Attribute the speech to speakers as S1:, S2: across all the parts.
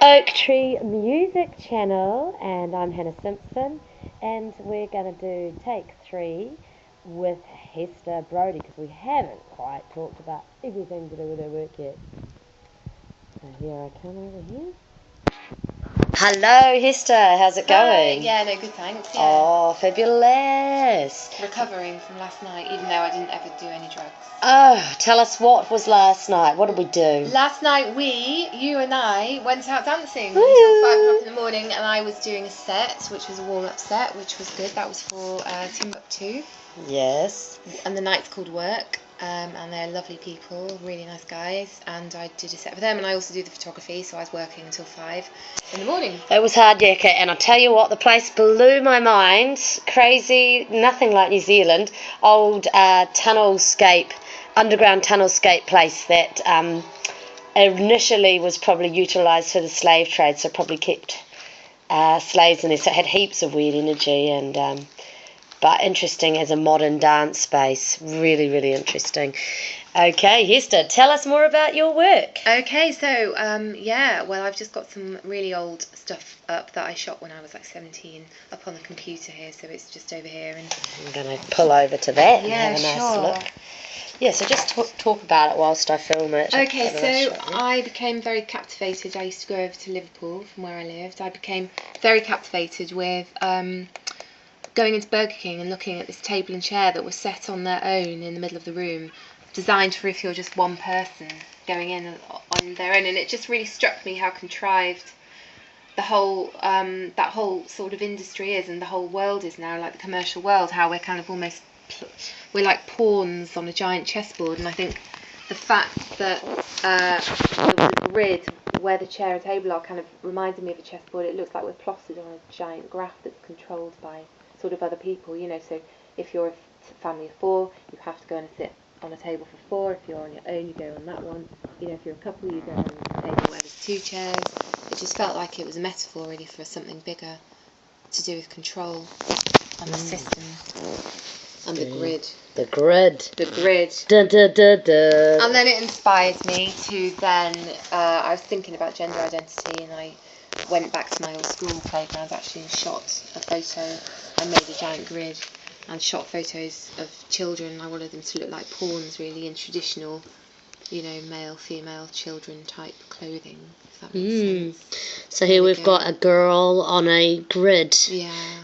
S1: Oak Tree Music Channel, and I'm Hannah Simpson, and we're going to do take 3 with Hester Brodie because we haven't quite talked about everything to do with her work yet. So here I come over here. Hello Hester, how's it going?
S2: Yeah, no, good thanks. Yeah.
S1: Oh, fabulous.
S2: Recovering from last night, even though I didn't ever do any drugs.
S1: Oh, tell us what was last night. What did we do?
S2: Last night you and I, went out dancing
S1: Woo!
S2: until 5 o'clock in the morning, and I was doing a set, which was a warm-up set, which was good. That was for Timbuktu.
S1: Yes.
S2: And the night's called Work, and they're lovely people, really nice guys, and I did a set for them, and I also do the photography, so I was working until 5 in the morning.
S1: It was hard, yeah, and I tell you what, the place blew my mind. Crazy, nothing like New Zealand. Old underground tunnelscape place that initially was probably utilised for the slave trade, so probably kept slaves in there, so it had heaps of weird energy, and but interesting as a modern dance space. Really, really interesting. Okay, Hester, tell us more about your work.
S2: Okay, so, well, I've just got some really old stuff up that I shot when I was like 17 up on the computer here, so it's just over here. And
S1: I'm going to pull over to that and have a nice
S2: sure.
S1: look. Yeah, so just talk about it whilst I film it.
S2: Okay, so I became very captivated. I used to go over to Liverpool from where I lived. I became very captivated with going into Burger King and looking at this table and chair that was set on their own in the middle of the room, designed for if you're just one person going in on their own. And it just really struck me how contrived the whole that whole sort of industry is, and the whole world is now, like the commercial world, how we're kind of almost we're like pawns on a giant chessboard. And I think the fact that the grid where the chair and table are kind of reminded me of a chessboard. It looks like we're plotted on a giant graph that's controlled by sort of other people, so if you're a family of 4, you have to go and sit on a table for 4. If you're on your own, you go on that one. If you're a couple, you go on a table where there's 2 chairs. It just felt like it was a metaphor really for something bigger to do with control and the system and the grid.
S1: The grid. Dun, dun, dun, dun.
S2: And then it inspired me to then, I was thinking about gender identity, and I went back to my old school playground actually and shot a photo. I made a giant grid and shot photos of children. I wanted them to look like pawns really, in traditional, male, female, children type clothing, if that makes sense.
S1: So here we've got a girl on a grid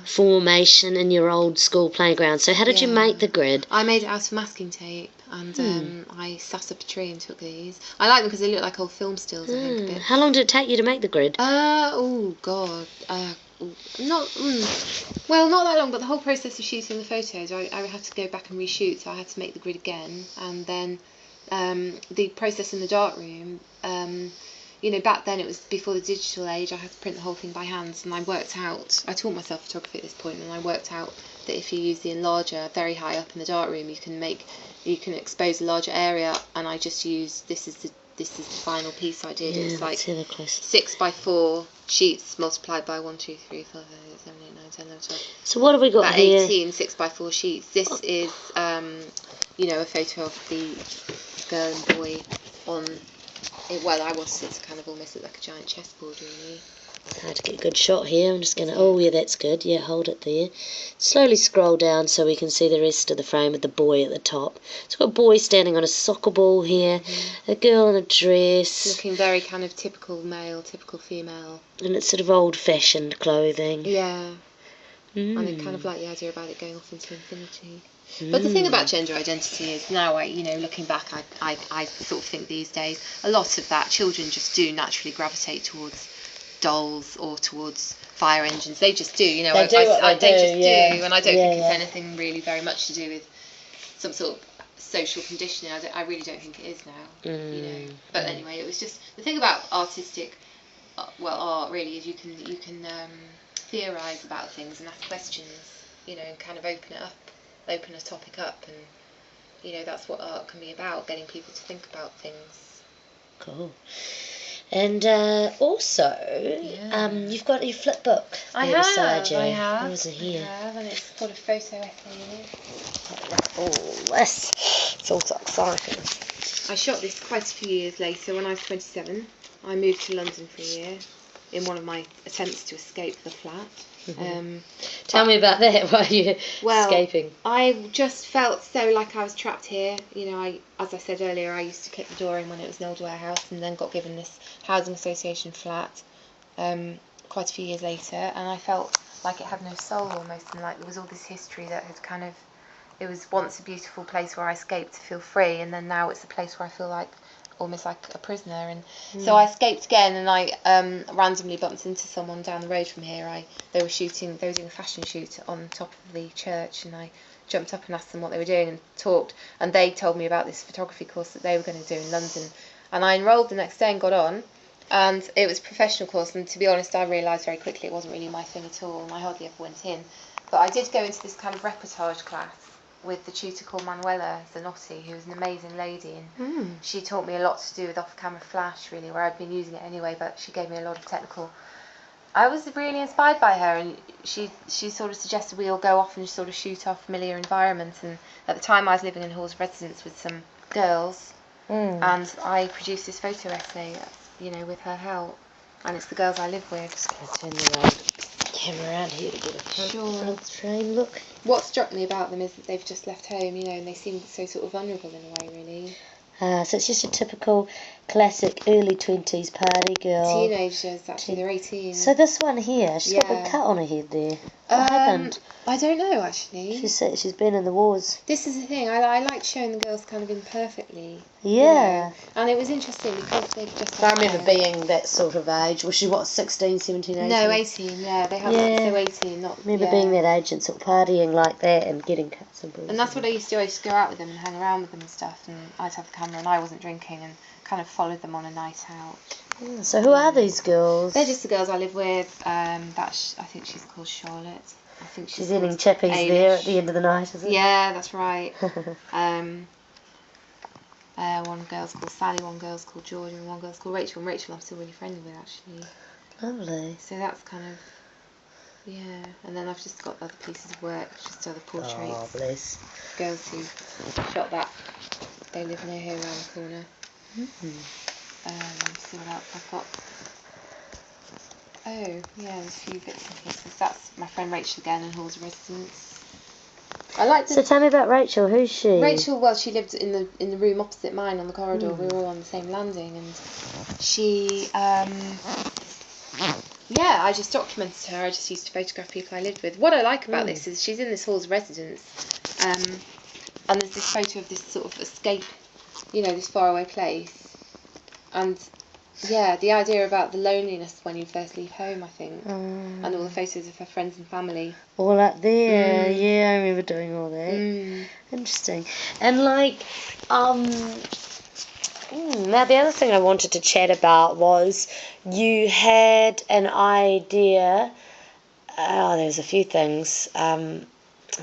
S1: formation in your old school playground. So how did you make the grid?
S2: I made it out of masking tape, and I sat up a tree and took these. I like them because they look like old film stills, I think, a bit.
S1: How long did it take you to make the grid?
S2: Not that long, but the whole process of shooting the photos, I had to go back and reshoot, so I had to make the grid again. And then the process in the darkroom, back then it was before the digital age. I had to print the whole thing by hand, and I taught myself photography at this point, and I worked out that if you use the enlarger very high up in the darkroom, you can expose a larger area. And I just used this is the final piece I did. It's like 6x4 sheets multiplied by 1, 2, 3, 4, 5, 6, 7, 8, 9, 10, 11, 12.
S1: So what have we got
S2: about
S1: here?
S2: 18 6x4 sheets. This is a photo of the girl and boy on it. Well, I wanted it to kind of almost look like a giant chessboard, really.
S1: It's hard to get a good shot here. I'm just going to... Oh, yeah, that's good. Yeah, hold it there. Slowly scroll down so we can see the rest of the frame with the boy at the top. So we've got a boy standing on a soccer ball here, a girl in a dress.
S2: Looking very kind of typical male, typical female.
S1: And it's sort of old-fashioned clothing.
S2: Yeah. And I kind of like the idea about it going off into infinity. But the thing about gender identity is now, looking back, I sort of think these days, a lot of that, children just do naturally gravitate towards dolls or towards fire engines. They just do,
S1: They do,
S2: and I don't think
S1: it's
S2: anything really very much to do with some sort of social conditioning. I really don't think it is now, But anyway, it was just the thing about artistic, art really is you can theorise about things and ask questions, and kind of open a topic up, and that's what art can be about, getting people to think about things.
S1: Cool. And also, you've got your flip book beside you.
S2: I have.
S1: What is it here?
S2: I have, and it's got a photo essay in it.
S1: Oh, this. It's all so exciting.
S2: I shot this quite a few years later when I was 27. I moved to London for a year, in one of my attempts to escape the flat.
S1: Tell me about that. Why are you escaping?
S2: I just felt so like I was trapped here. You know, as I said earlier, I used to kick the door in when it was an old warehouse, and then got given this housing association flat quite a few years later, and I felt like it had no soul almost, and like there was all this history that had kind of, it was once a beautiful place where I escaped to feel free, and then now it's a place where I feel like almost like a prisoner. And so I escaped again, and I randomly bumped into someone down the road from here. They were doing a fashion shoot on top of the church, and I jumped up and asked them what they were doing and talked, and they told me about this photography course that they were going to do in London, and I enrolled the next day and got on, and it was a professional course, and to be honest I realised very quickly it wasn't really my thing at all, and I hardly ever went in, but I did go into this kind of reportage class with the tutor called Manuela Zanotti, who was an amazing lady, and she taught me a lot to do with off-camera flash, really, where I'd been using it anyway, but she gave me a lot of technical. I was really inspired by her, and she sort of suggested we all go off and sort of shoot our familiar environments, and at the time I was living in halls of residence with some girls, and I produced this photo essay, you know, with her help, and it's the girls I live with.
S1: Just going to turn the camera around here to get a front frame look.
S2: What struck me about them is that they've just left home, you know, and they seem so sort of vulnerable in a way, really.
S1: So it's just a typical classic early 20s party girl.
S2: Teenagers, actually, they're 18.
S1: So this one here, she's got a cut on her head there. What happened?
S2: I don't know, actually.
S1: She said she's been in the wars.
S2: This is the thing, I like showing the girls kind of imperfectly.
S1: Yeah.
S2: You know? And it was interesting because they've just...
S1: I remember being that sort of age. Was she, what, 16, 17, 18?
S2: No, 18, yeah. They have so 18, not...
S1: I remember being that age and sort of partying like that and getting cuts and bruises.
S2: And that's what I used to do. I used to go out with them and hang around with them and stuff, and I'd have the camera and I wasn't drinking, and kind of followed them on a night out.
S1: Yeah, so who are these girls?
S2: They're just the girls I live with. I think she's called Charlotte. I think
S1: she's eating chippies there at the end of the night, is it?
S2: Yeah, that's right. One girl's called Sally, one girl's called Georgia, and one girl's called Rachel. And Rachel I'm still really friendly with, actually.
S1: Lovely.
S2: So that's kind of, yeah. And then I've just got other pieces of work, just other portraits.
S1: Oh, bless.
S2: Girls who shot that. They live near here around the corner. See what else I've got. Oh, yeah, there's a few bits and pieces. That's my friend Rachel again in halls of residence.
S1: So tell me about Rachel. Who's she?
S2: Rachel, well, she lived in the room opposite mine on the corridor. We were all on the same landing, and she, I just documented her. I just used to photograph people I lived with. What I like about this is she's in this hall's residence, and there's this photo of this sort of escape, you know, this faraway place, and yeah, the idea about the loneliness when you first leave home, I think, and all the photos of her friends and family.
S1: All up there, yeah, I remember doing all that. Interesting. And like, now the other thing I wanted to chat about was you had an idea. There's a few things. What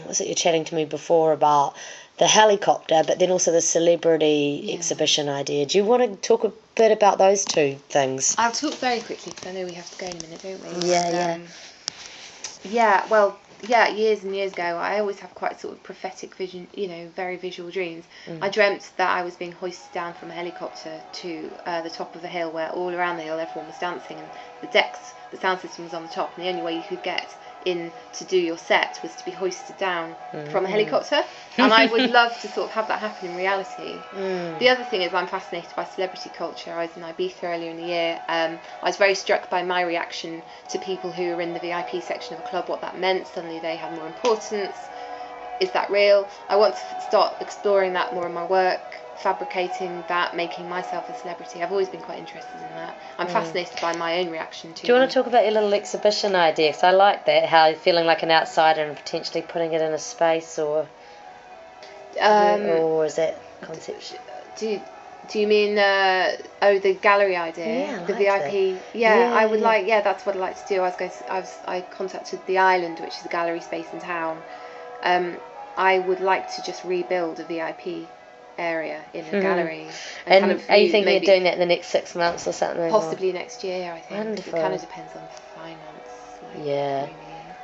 S1: was it you're chatting to me before about? The helicopter, but then also the celebrity exhibition idea. Do you want to talk a bit about those two things?
S2: I'll talk very quickly because I know we have to go in a minute, don't we? Years and years ago, I always have quite sort of prophetic vision, you know, very visual dreams. I dreamt that I was being hoisted down from a helicopter to the top of a hill, where all around the hill everyone was dancing, and the sound system was on the top, and the only way you could get in to do your set was to be hoisted down from a helicopter, and I would love to sort of have that happen in reality. The other thing is I'm fascinated by celebrity culture. I was in Ibiza earlier in the year. I was very struck by my reaction to people who were in the VIP section of a club, what that meant. Suddenly they had more importance. Is that real? I want to start exploring that more in my work, fabricating that, making myself a celebrity. I've always been quite interested in that. I'm fascinated by my own reaction to
S1: Do you want to talk about your little exhibition idea? Because I like that, how you're feeling like an outsider and potentially putting it in a space, or is that concept?
S2: Do you mean the gallery idea?
S1: Yeah,
S2: the
S1: I
S2: VIP.
S1: like that.
S2: I would like. Yeah, that's what I'd like to do. I contacted the Island, which is a gallery space in town. I would like to just rebuild a VIP area in a gallery.
S1: And kind of are you thinking of doing that in the next 6 months or something?
S2: Possibly next year, I think.
S1: Wonderful.
S2: It kind of depends on finance.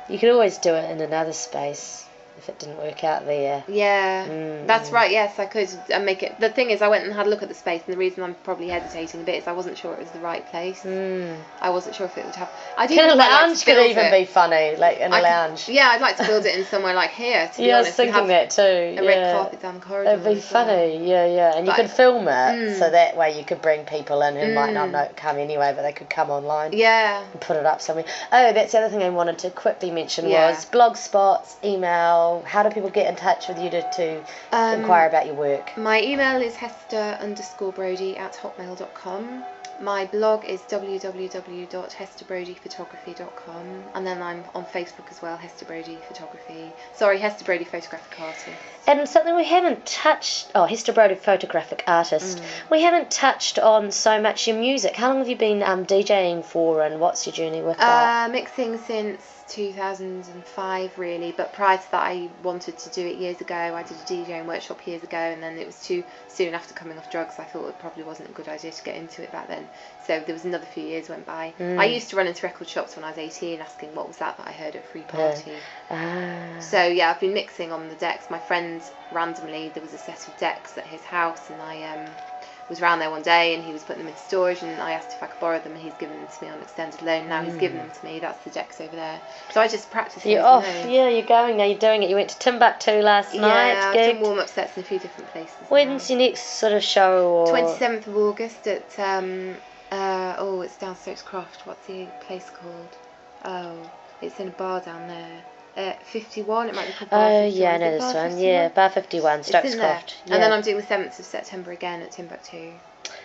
S1: You could always do it in another space if it didn't work out there.
S2: Yeah, that's right. Yes, I could make it. The thing is, I went and had a look at the space, and the reason I'm probably hesitating a bit is I wasn't sure it was the right place. I wasn't sure if it would have. I do.
S1: A lounge could even be funny, like in a lounge.
S2: Yeah, I'd like to build it in somewhere like here. To be
S1: I
S2: honest,
S1: was thinking that too.
S2: A red carpet down the corridor.
S1: It'd be funny. Yeah, and you could film it, so that way you could bring people in who might not come anyway, but they could come online.
S2: Yeah.
S1: And put it up somewhere. Oh, that's the other thing I wanted to quickly mention was blog spots, email. How do people get in touch with you to inquire about your work?
S2: My email is hester_brodie@hotmail.com. My blog is www.hesterbrodiephotography.com, and then I'm on Facebook as well, Hester Brodie Photography. Sorry, Hester Brodie Photographic Artist.
S1: And something we haven't touched, Hester Brodie Photographic Artist, we haven't touched on so much your music. How long have you been DJing for, and what's your journey with that?
S2: Mixing since 2005 really, but prior to that I wanted to do it years ago. I did a DJing workshop years ago, and then it was too soon after coming off drugs. I thought it probably wasn't a good idea to get into it back then, so there was another few years went by. I used to run into record shops when I was 18 asking what was that I heard at Free Party. So yeah, I've been mixing on the decks. My friend, randomly, there was a set of decks at his house, and I was round there one day, and he was putting them into storage, and I asked if I could borrow them, and he's given them to me on extended loan. Now he's given them to me. That's the decks over there. So I just practiced.
S1: You're off. Yeah, you're going now. You're doing it. You went to Timbuktu last night.
S2: Yeah, I've done warm-up sets in a few different places.
S1: When's your next sort of show? Or
S2: 27th of August at it's down Stokes Croft. What's the place called? Oh, it's in a bar down there. 51, it might be called Bar 51.
S1: Oh, yeah, I know this one. Yeah, Bar 51, Stokes Croft.
S2: Yeah. And then I'm doing the 7th of September again at Timbuktu.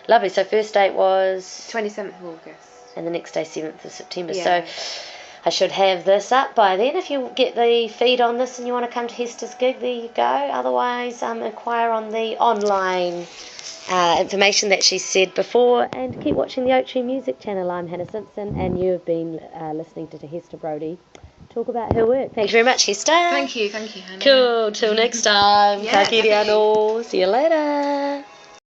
S1: Lovely. So first date was
S2: 27th of August.
S1: And the next day 7th of September.
S2: Yeah.
S1: So I should have this up by then. If you get the feed on this and you want to come to Hester's gig, there you go. Otherwise, inquire on the online information that she said before, and keep watching the Oak Tree Music channel. I'm Hannah Simpson, and you have been listening to Hester Brodie talk about her work. Thank you very much, Hester.
S2: Thank you, Hannah.
S1: Cool. Till next time.
S2: Yeah,
S1: Ka kiri anō. See you later.